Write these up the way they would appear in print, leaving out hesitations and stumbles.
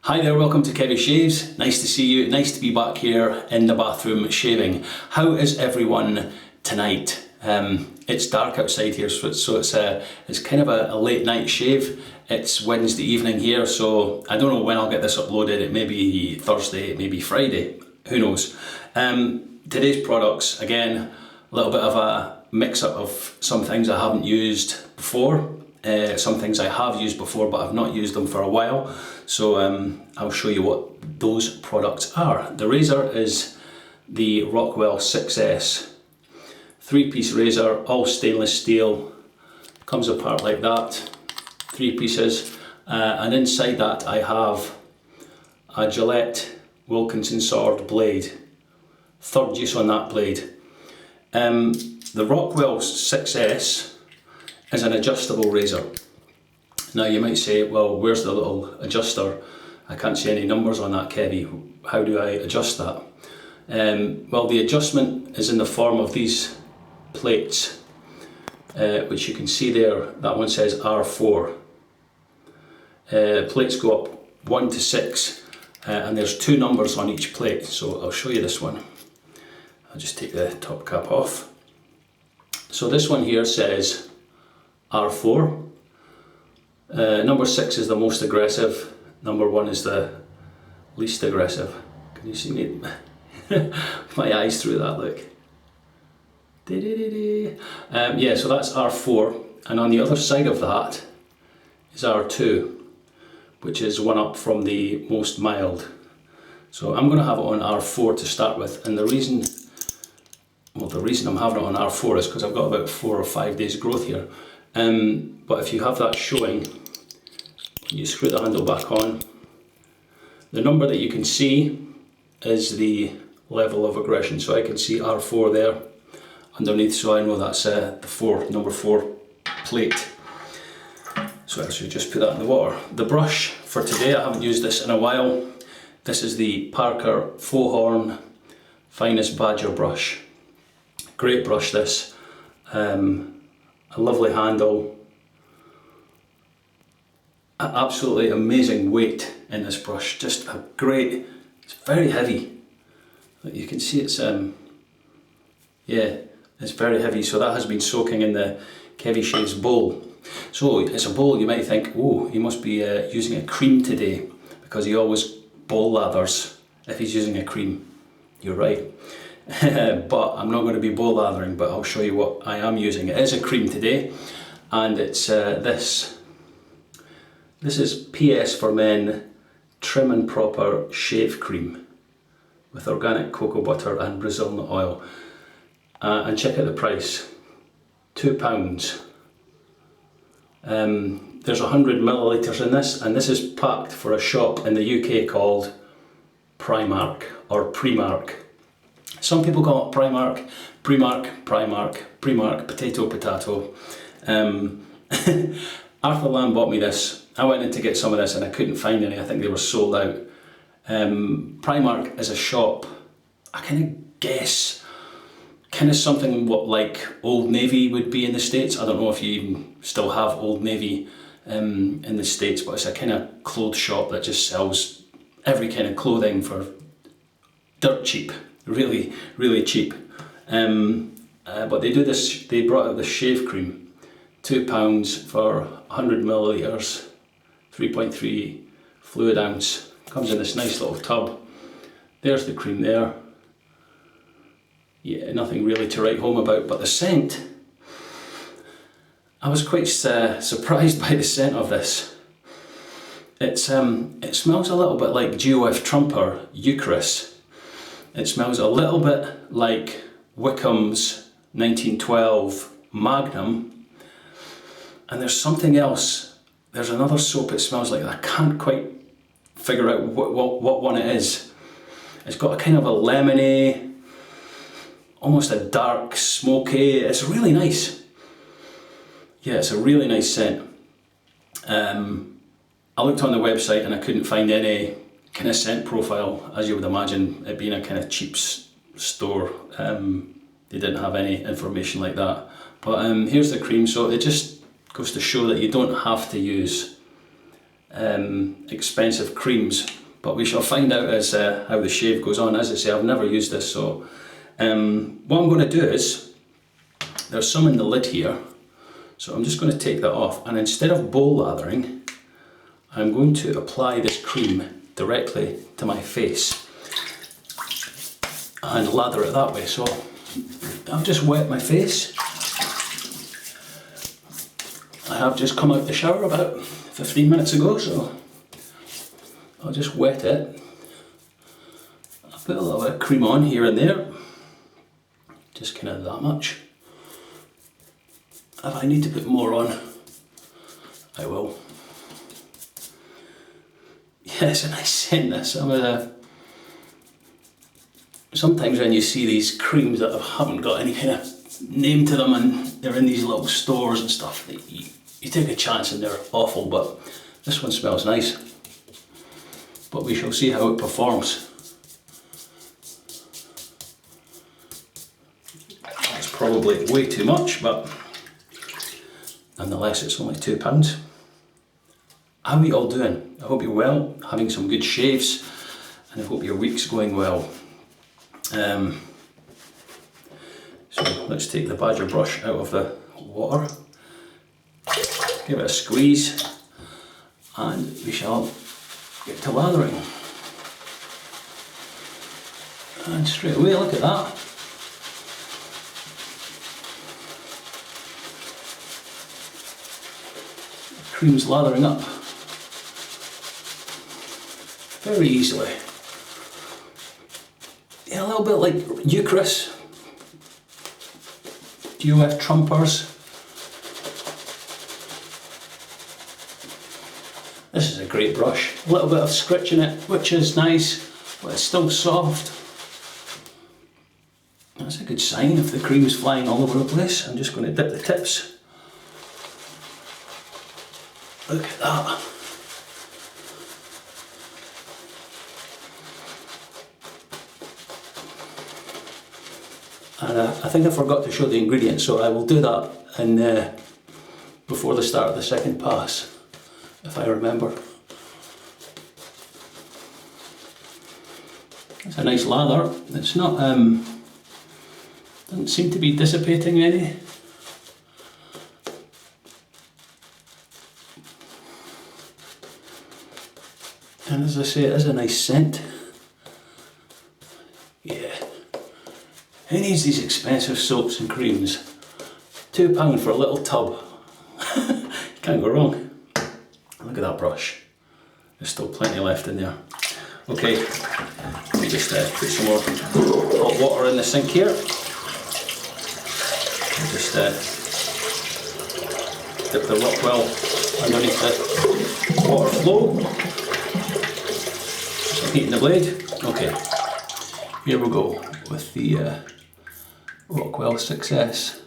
Hi there, welcome to Kevy Shaves. Nice to see you, nice to be back here in the bathroom shaving. How is everyone tonight? It's dark outside here, so it's kind of a late night shave. It's Wednesday evening here, so I don't know when I'll get this uploaded. It may be Thursday, it may be Friday, who knows. Today's products, again, a little bit of a mix-up of some things I haven't used before. Some things I have used before but I've not used them for a while, so I'll show you what those products are. The razor is the Rockwell 6S 3-piece razor, all stainless steel, comes apart like that, 3 pieces, and inside that I have a Gillette Wilkinson sword blade, third use on that blade. The Rockwell 6S is an adjustable razor. Now you might say, well, where's the little adjuster? I can't see any numbers on that, Kevy. How do I adjust that? Well, the adjustment is in the form of these plates, which you can see there. That one says R4. Plates go up 1 to 6, and there's 2 numbers on each plate. So I'll show you this one. I'll just take the top cap off. So this one here says R4. Number 6 is the most aggressive, number 1 is the least aggressive. Can you see me? My eyes through that, look. Yeah, so that's R4, and on the other side of that is R2, which is one up from the most mild. So I'm going to have it on R4 to start with, and the reason I'm having it on R4 is because I've got about 4 or 5 days growth here. But if you have that showing, you screw the handle back on. The number that you can see is the level of aggression. So I can see R4 there underneath, so I know that's the number 4 plate. So I should just put that in the water. The brush for today, I haven't used this in a while. This is the Parker Faux Horn Finest Badger brush. Great brush this. A lovely handle, an absolutely amazing weight in this brush, just a great, it's very heavy. You can see it's, yeah, it's very heavy, so that has been soaking in the Kevy Shaves bowl. So it's a bowl, you might think, oh, he must be using a cream today, because he always bowl lathers if he's using a cream. You're right. But I'm not going to be bowl lathering, but I'll show you what I am using. It is a cream today, and it's this. This is PS for Men Trim and Proper Shave Cream with organic cocoa butter and Brazil nut oil. And check out the price, £2. There's 100 millilitres in this, and this is packed for a shop in the UK called Primark or Primark. Some people call it Primark, Primark, potato. Arthur Lamb bought me this. I went in to get some of this and I couldn't find any. I think they were sold out. Primark is a shop, I kind of guess, kind of something what like Old Navy would be in the States. I don't know if you even still have Old Navy in the States, but it's a kind of clothes shop that just sells every kind of clothing for dirt cheap. Really, really cheap. But they do this, they brought out the shave cream, £2 for 100 millilitres, 3.3 fluid ounce. Comes in this nice little tub. There's the cream there. Yeah, nothing really to write home about, but the scent, I was quite surprised by the scent of this. It smells a little bit like GOF Trumper Eucharis. It smells a little bit like Wickham's 1912 Magnum, and there's something else. There's another soap it smells like. I can't quite figure out what one it is. It's got a kind of a lemony, almost a dark smoky. It's really nice. Yeah, it's a really nice scent. I looked on the website and I couldn't find any kind of scent profile, as you would imagine, it being a kind of cheap store. They didn't have any information like that. But here's the cream, so it just goes to show that you don't have to use expensive creams, but we shall find out as how the shave goes on. As I say, I've never used this, so what I'm going to do is, there's some in the lid here, so I'm just going to take that off, and instead of bowl lathering, I'm going to apply this cream directly to my face and lather it that way. So I've just wet my face. I have just come out the shower about 15 minutes ago, so I'll just wet it. I'll put a little bit of cream on here and there, just kind of that much. If I need to put more on, I will. Yeah, it's a nice scent, this. Sometimes when you see these creams that haven't got any kind of name to them and they're in these little stores and stuff, you take a chance and they're awful, but this one smells nice. But we shall see how it performs. That's probably way too much, but nonetheless it's only £2. How are you all doing? I hope you're well, having some good shaves, and I hope your week's going well. So let's take the badger brush out of the water, give it a squeeze, and we shall get to lathering. And straight away, look at that. The cream's lathering up very easily. Yeah, a little bit like Euchris, UF Trumpers. This is a great brush. A little bit of scritch in it, which is nice, but it's still soft. That's a good sign if the cream's flying all over the place. I'm just going to dip the tips. Look at that. And I think I forgot to show the ingredients, so I will do that before the start of the second pass, if I remember. It's a nice lather. It's not, doesn't seem to be dissipating any. And as I say, it is a nice scent. Yeah. Who needs these expensive soaps and creams? £2 for a little tub. You can't go wrong. Look at that brush. There's still plenty left in there. Okay, let me just put some more hot water in the sink here. Just dip the Rockwell underneath the water flow. Just heating the blade. Okay, here we go with the Rockwell Success.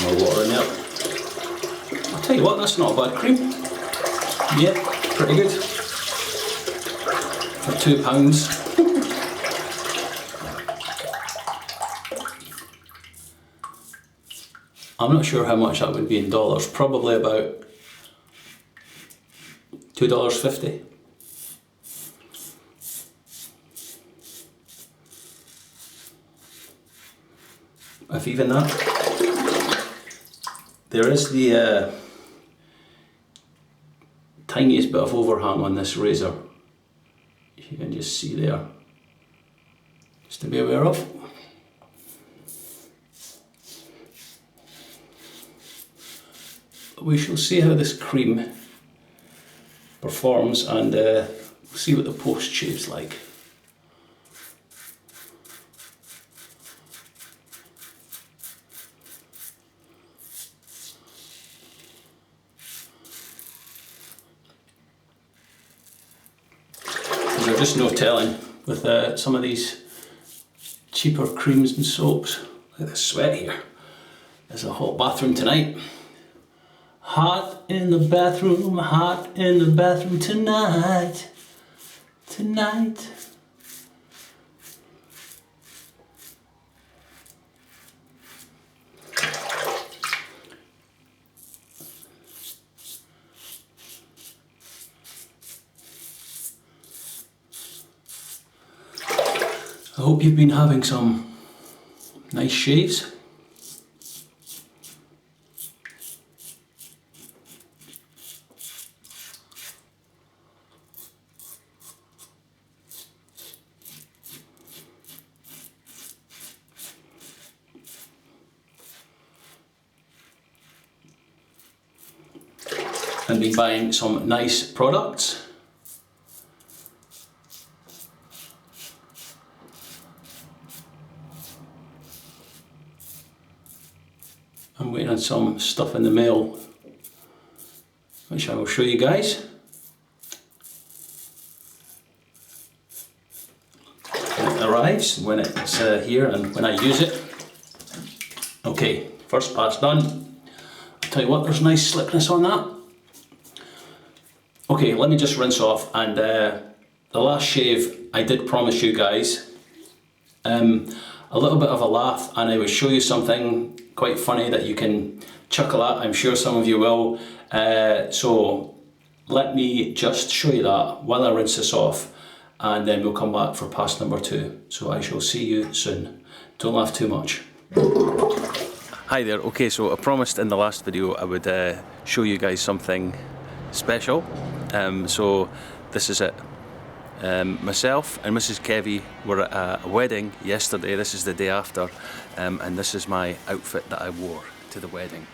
More water in there. I'll tell you what, that's not a bad cream. Yeah, pretty good. For £2. I'm not sure how much that would be in dollars, probably about $2.50. If even that. There is the tiniest bit of overhang on this razor, you can just see there, just to be aware of. But we shall see how this cream performs, and we'll see what the post shave's like. There's just no telling with some of these cheaper creams and soaps. Look at the sweat here. There's a hot bathroom tonight. Hot in the bathroom tonight. Tonight. I hope you've been having some nice shaves. And been buying some nice products. I'm waiting on some stuff in the mail, which I will show you guys. When it arrives, when it's here and when I use it. Okay, first pass done. I'll tell you what, there's nice slipness on that. Okay, let me just rinse off, and the last shave I did promise you guys a little bit of a laugh, and I will show you something quite funny that you can chuckle at. I'm sure some of you will. So let me just show you that while I rinse this off, and then we'll come back for pass number 2. So I shall see you soon. Don't laugh too much. Hi there. Okay, so I promised in the last video I would show you guys something special. So this is it. Myself and Mrs. Kevy were at a wedding yesterday. This is the day after, and this is my outfit that I wore to the wedding.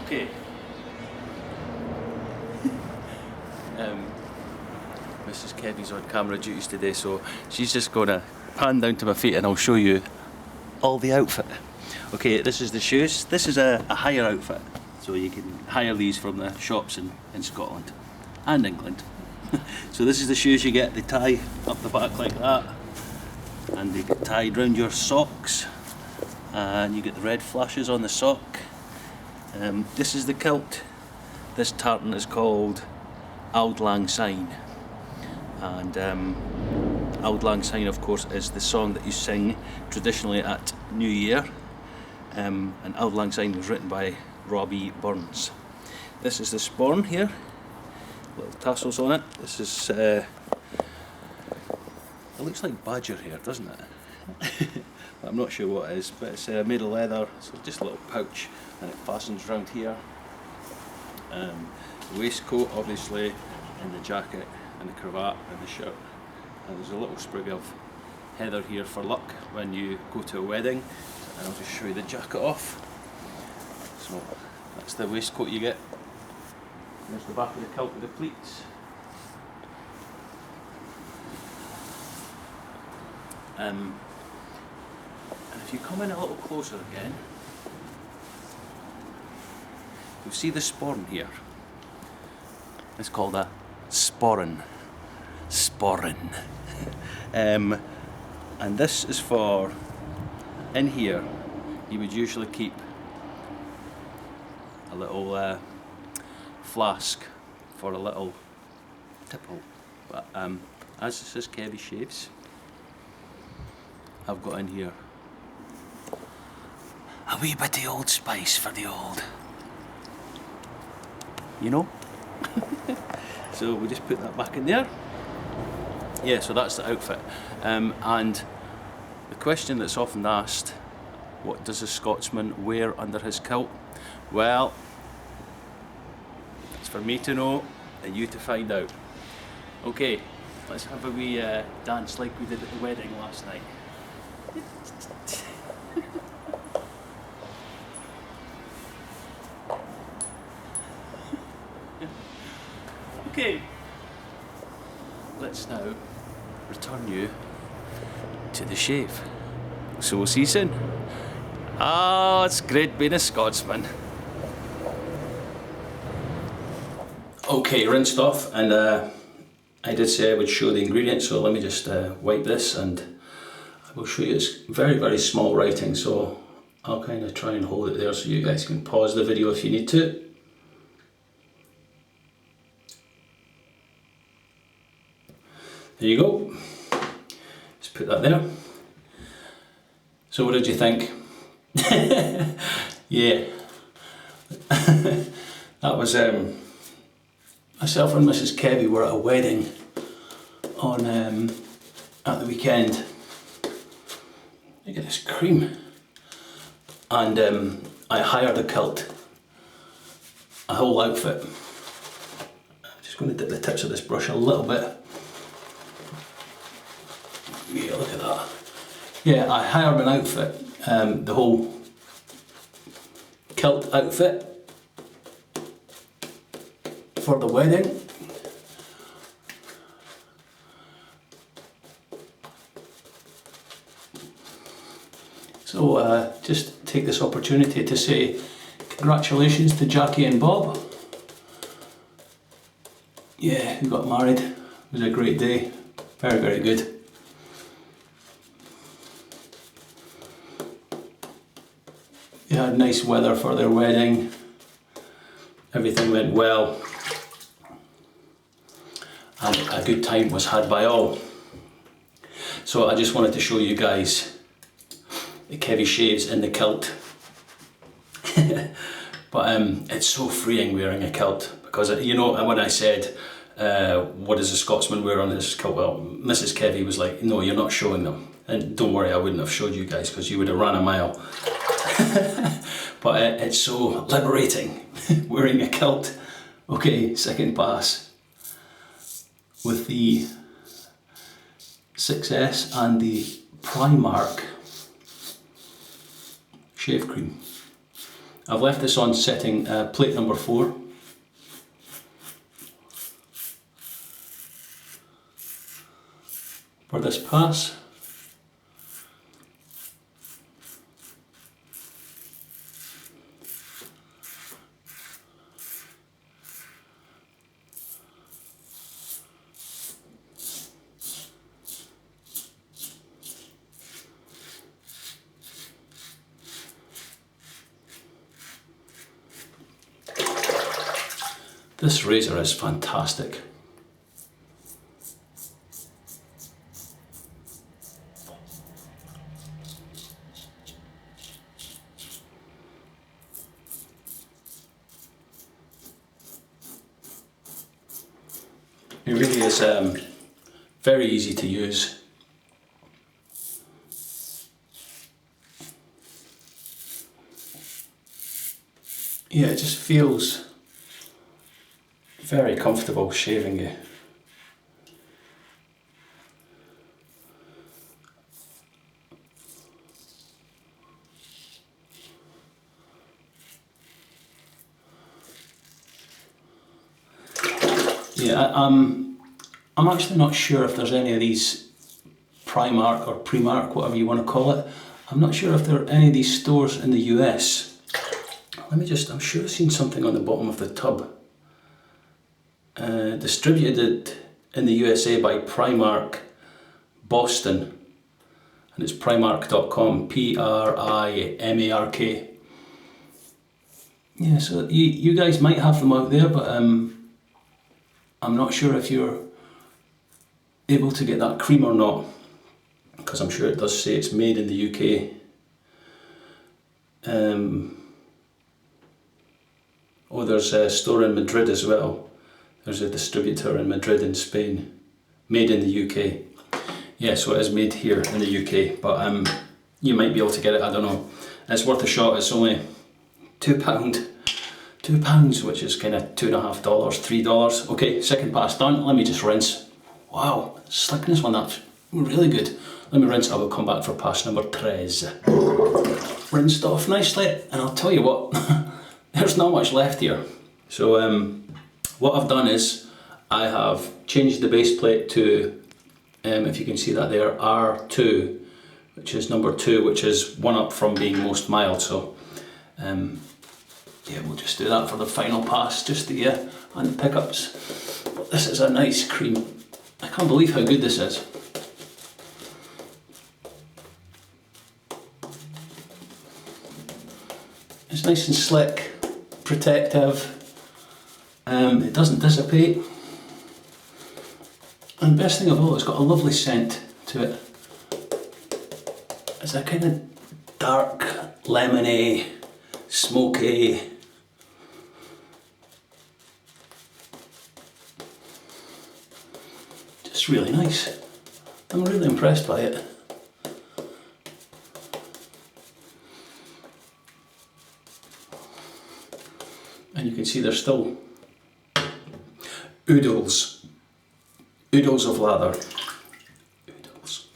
Okay. Mrs. Kevy's on camera duties today, so she's just gonna pan down to my feet and I'll show you all the outfit. Okay, this is the shoes. This is a hire outfit, so you can hire these from the shops in Scotland and England. So this is the shoes you get. They tie up the back like that, and they get tied round your socks, and you get the red flashes on the sock. This is the kilt. This tartan is called Auld Lang Syne, and Auld Lang Syne, of course, is the song that you sing traditionally at New Year, and Auld Lang Syne was written by Robbie Burns. This is the sporn here, little tassels on it. This is it looks like badger hair, doesn't it? I'm not sure what it is, but it's made of leather, so just a little pouch, and it fastens around here. The waistcoat, obviously, and the jacket, and the cravat, and the shirt. And there's a little sprig of heather here for luck when you go to a wedding. And I'll just show you the jacket off. So that's the waistcoat you get. There's the back of the kilt with the pleats. And if you come in a little closer again, you'll see the sporn here. It's called a sporran. Sporran. And this is for, in here, you would usually keep a little flask for a little tipple. But as this is Kevy shaves, I've got in here a wee bit of Old Spice for the old, you know? So we just put that back in there. Yeah, so that's the outfit. And the question that's often asked, what does a Scotsman wear under his kilt? Well, it's for me to know and you to find out. Okay, let's have a wee dance like we did at the wedding last night. Okay, let's now return you to the shave. So we'll see you soon. Oh, it's great being a Scotsman. Okay, rinsed off, and I did say I would show the ingredients, so let me just wipe this and I will show you. It's very, very small writing, so I'll kind of try and hold it there so you guys can pause the video if you need to. There you go. Just put that there. So what did you think? Yeah. That was myself and Mrs. Kevy were at a wedding on at the weekend. Look at this cream. And I hired a kilt, a whole outfit. I'm just going to dip the tips of this brush a little bit. Yeah, look at that. Yeah, I hired an outfit, the whole kilt outfit for the wedding. So just take this opportunity to say congratulations to Jackie and Bob. Yeah, who got married. It was a great day. Very, very good. They had nice weather for their wedding. Everything went well. And a good time was had by all. So I just wanted to show you guys the Kevy shaves in the kilt. But it's so freeing wearing a kilt, because you know, when I said what does a Scotsman wear on his kilt, well, Mrs. Kevy was like, no, you're not showing them. And don't worry, I wouldn't have showed you guys because you would have ran a mile. But it's so liberating wearing a kilt. Okay, second pass with the 6S and the Primark shave cream. I've left this on setting plate number 4. For this pass. This razor is fantastic. It really is very easy to use. Yeah, it just feels very comfortable shaving you. Yeah, I'm actually not sure if there's any of these Primark or Primark, whatever you want to call it. I'm not sure if there are any of these stores in the US. Let me just, I'm sure I've seen something on the bottom of the tub. Distributed in the USA by Primark Boston, and it's primark.com, Primark. Yeah, so you guys might have them out there, but I'm not sure if you're able to get that cream or not, because I'm sure it does say it's made in the UK. Oh, there's a store in Madrid as well. There's a distributor in Madrid in Spain, made in the UK. Yeah, so it is made here in the UK, but you might be able to get it, I don't know. It's worth a shot. It's only £2, which is kind of $2.50, $3. Okay, second pass done. Let me just rinse. Wow, slickness on that, really good. Let me rinse. I will come back for pass number 3. Rinsed off nicely, and I'll tell you what, there's not much left here. So what I've done is I have changed the base plate to, if you can see that there, R2 which is number 2, which is one up from being most mild. So yeah, we'll just do that for the final pass, just the and the pickups. But this is a nice cream. I can't believe how good this is. It's nice and slick, protective. It doesn't dissipate. And best thing of all, it's got a lovely scent to it. It's a kind of dark, lemony, smoky. Just really nice. I'm really impressed by it. And you can see there's still oodles of lather. Oodles.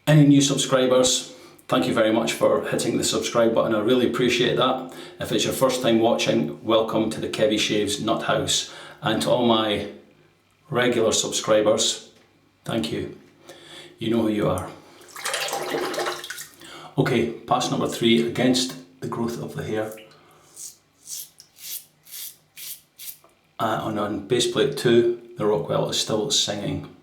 Any new subscribers, thank you very much for hitting the subscribe button. I really appreciate that. If it's your first time watching, welcome to the Kevy Shaves Nut House. And to all my regular subscribers, thank you. You know who you are. Okay, pass number 3, against the growth of the hair. On base plate 2, the Rockwell is still singing.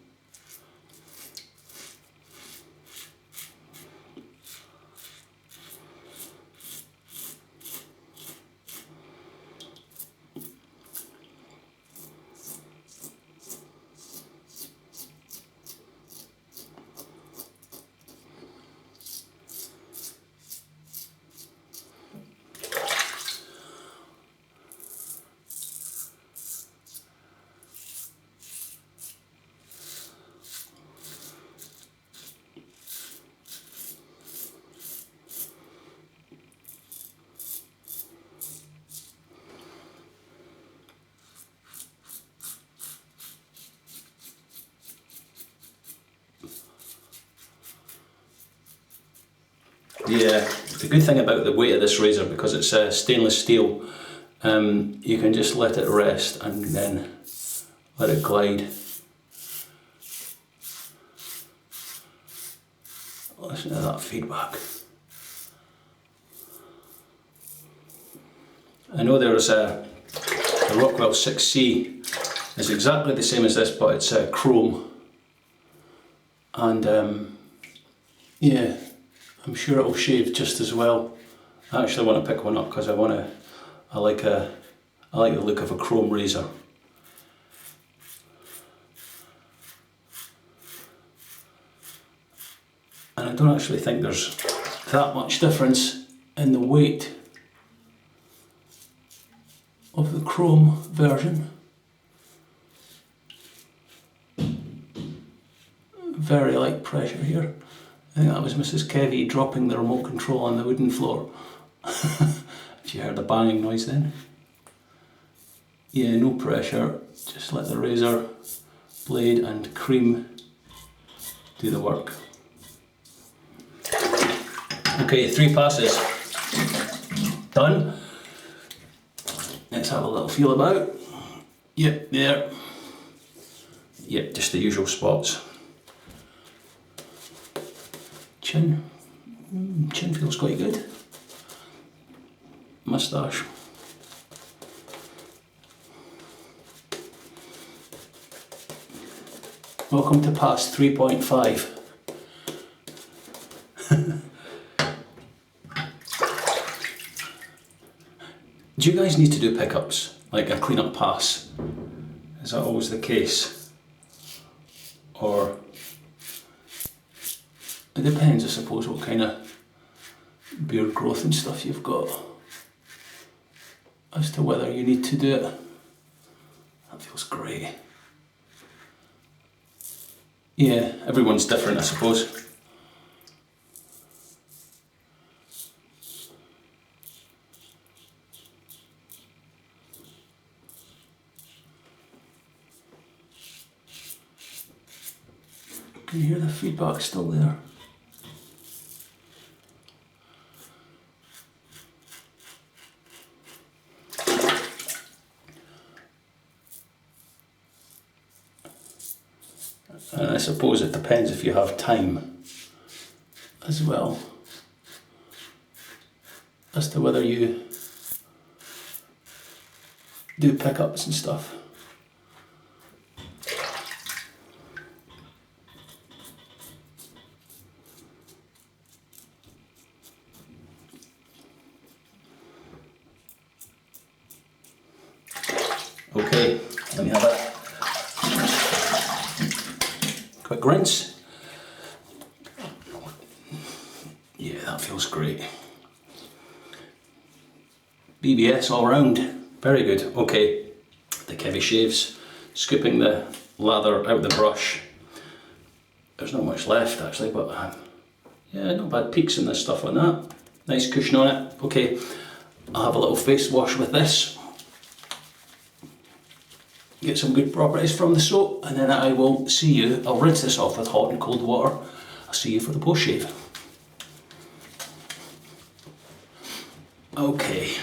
Yeah, the good thing about the weight of this razor, because it's stainless steel, you can just let it rest and then let it glide. Listen to that feedback. I know there's the Rockwell 6C is exactly the same as this, but it's chrome, and yeah, I'm sure it'll shave just as well. I actually want to pick one up because I like the look of a chrome razor. And I don't actually think there's that much difference in the weight of the chrome version. Very light pressure here. I think that was Mrs. Kevy dropping the remote control on the wooden floor. If you heard the banging noise then. Yeah, no pressure, just let the razor blade and cream do the work. Okay, 3 passes. Done. Let's have a little feel about. Yep, there. Yep, just the usual spots. Chin. Chin feels quite good. Moustache. Welcome to pass 3.5. Do you guys need to do pickups, like a clean-up pass? Is that always the case? Or it depends, I suppose, what kind of beard growth and stuff you've got as to whether you need to do it. That feels great. Yeah, everyone's different, I suppose. Can you hear the feedback still there? And I suppose it depends if you have time. as well as to whether you do pickups and stuff. Okay, let me have a quick rinse. Yeah, that feels great. BBS all round, very good. Okay, the Kevy shaves, scooping the lather out the brush. There's not much left actually, but yeah, not bad peaks in this stuff on that. Nice cushion on it. Okay, I'll have a little face wash with this. Get some good properties from the soap, and then I will see you. I'll rinse this off with hot and cold water. I'll see you for the post shave. Okay,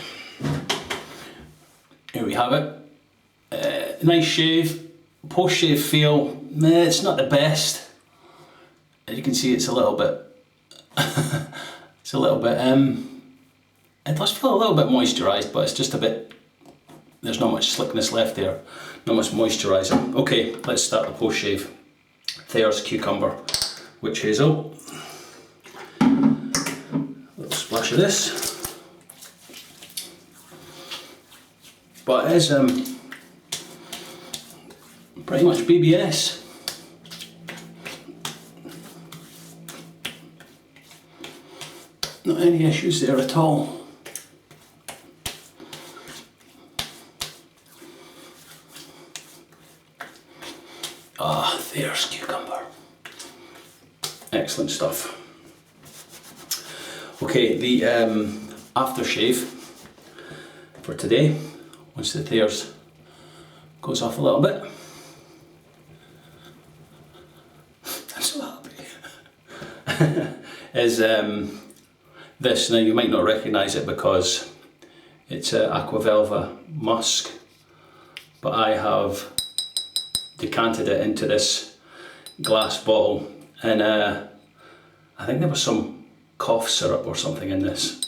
here we have it. Nice shave. Post shave feel, it's not the best. As you can see, it's a little bit. It does feel a little bit moisturised, but it's just a bit. There's not much slickness left there. Not much moisturiser. Okay, let's start the post shave. Thayers Cucumber Witch Hazel. A little splash of this. But it is pretty much BBS. Not any issues there at all. Ah, Thayers Cucumber. Excellent stuff. Okay, the aftershave for today, once the Thayers goes off a little bit. I'm so happy. Is this. Now you might not recognise it because it's Aqua Velva Musk, but I have decanted it into this glass bottle, and I think there was some cough syrup or something in this.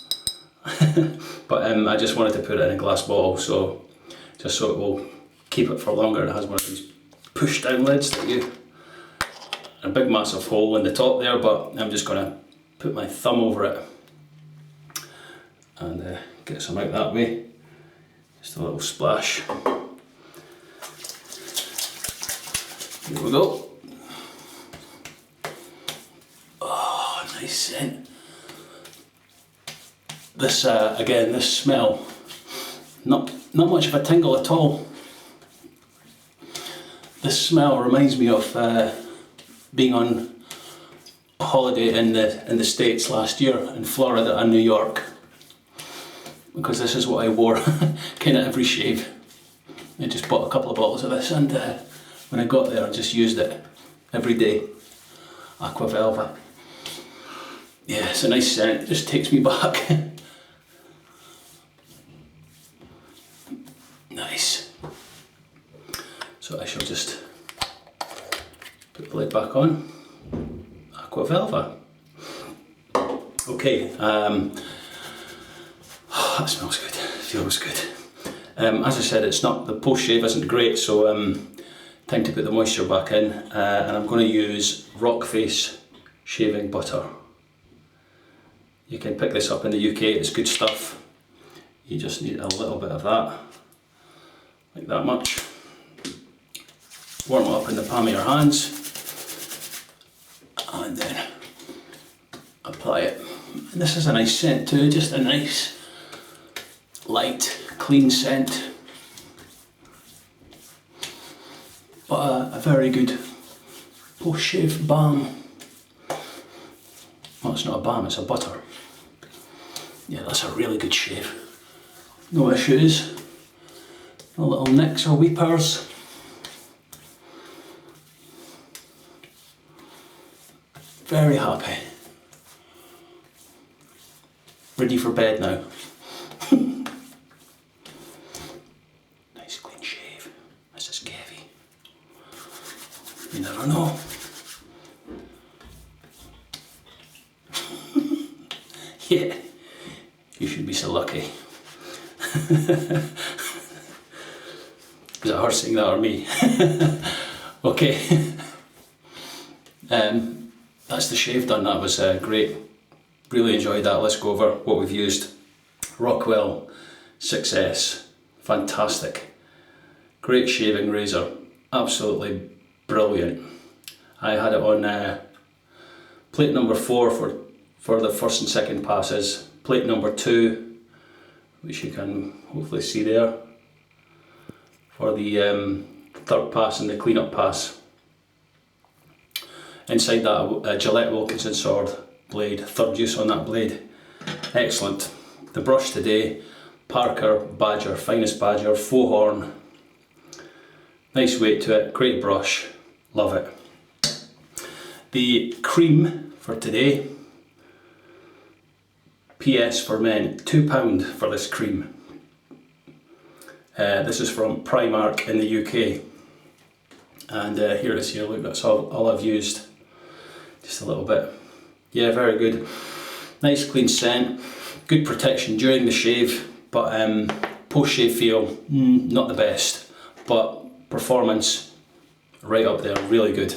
But I just wanted to put it in a glass bottle, so just so it will keep it for longer. It has one of these push down lids that you, a big massive hole in the top there, but I'm just going to put my thumb over it and get some out that way. Just a little splash. Here we go. Oh, nice scent. This again, this smell, not much of a tingle at all. This smell reminds me of being on a holiday in the States last year in Florida and New York, because this is what I wore kind of every shave. I just bought a couple of bottles of this, and when I got there I just used it every day. Aqua Velva. Yeah, it's a nice scent, it just takes me back. Nice. So I shall just put the lid back on. Aqua Velva. Okay, that smells good, feels good. As I said, it's not, the post shave isn't great, so time to put the moisture back in, and I'm going to use Rockface shaving butter. You can pick this up in the UK, it's good stuff. You just need a little bit of that, like that much. Warm it up in the palm of your hands, and then apply it. And this is a nice scent too, just a nice, light, clean scent. But a very good post-shave balm. Well, it's not a balm, it's a butter. Yeah, that's a really good shave. No issues, no little nicks or weepers. Very happy. Ready for bed now. Nice clean shave. This is Kevy. You never know. lucky. Is it her saying that or me? Okay. That's the shave done. That was great. Really enjoyed that. Let's go over what we've used. Rockwell 6S. Fantastic. Great shaving razor. Absolutely brilliant. I had it on plate number 4 for the first and second passes. Plate number 2, which you can hopefully see there, for the third pass and the clean-up pass. Inside that, a Gillette Wilkinson sword blade, third use on that blade. Excellent. The brush today, Parker Badger, finest Badger, faux horn. Nice weight to it, great brush, love it. The cream for today, PS for men, £2 for this cream. This is from Primark in the UK. And here it is here, look, that's all I've used. Just a little bit. Yeah, very good. Nice clean scent, good protection during the shave, but post-shave feel, not the best. But performance, right up there, really good.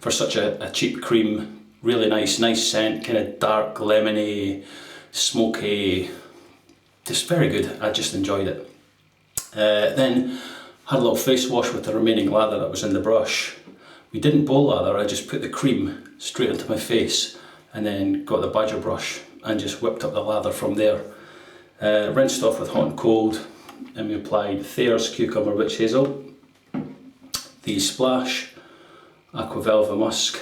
For such a cheap cream, really nice scent, kind of dark, lemony, smoky, just very good. I just enjoyed it. Then had a little face wash with the remaining lather that was in the brush. We didn't bowl lather, I just put the cream straight into my face and then got the Badger brush and just whipped up the lather from there. Rinsed off with hot and cold, and we applied Thayers Cucumber Witch Hazel, the Splash Aqua Velva Musk.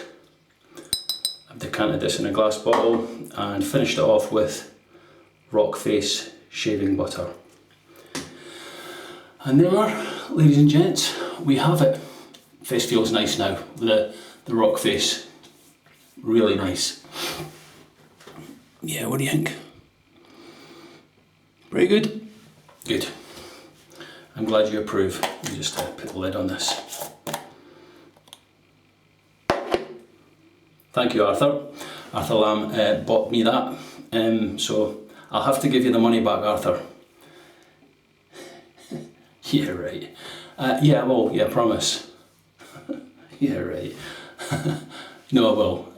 I've decanted this in a glass bottle and finished it off with Rock Face shaving butter. And there, ladies and gents, we have it. Face feels nice now, the Rock Face, really nice. Yeah, what do you think? Pretty good? Good. I'm glad you approve. Let me just put the lid on this. Thank you, Arthur. Arthur Lamb bought me that, so I'll have to give you the money back, Arthur. Yeah, right. Yeah, I will. Yeah, promise. Yeah, right. No, I will.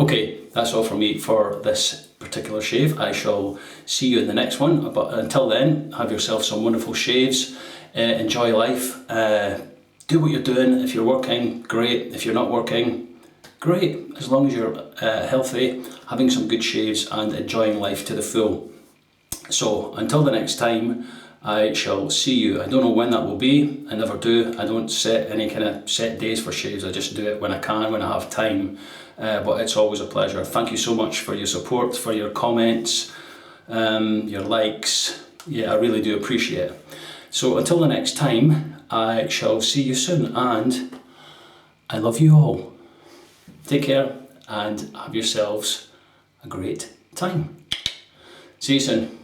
Okay, that's all from me for this particular shave. I shall see you in the next one, but until then, have yourself some wonderful shaves. Enjoy life. Do what you're doing. If you're working, great. If you're not working, great. As long as you're healthy, having some good shaves and enjoying life to the full. So until the next time, I shall see you. I don't know when that will be. I never do. I don't set any kind of set days for shaves. I just do it when I can, when I have time. But it's always a pleasure. Thank you so much for your support, for your comments, your likes. Yeah, I really do appreciate it. So until the next time, I shall see you soon, and I love you all. Take care and have yourselves a great time. See you soon.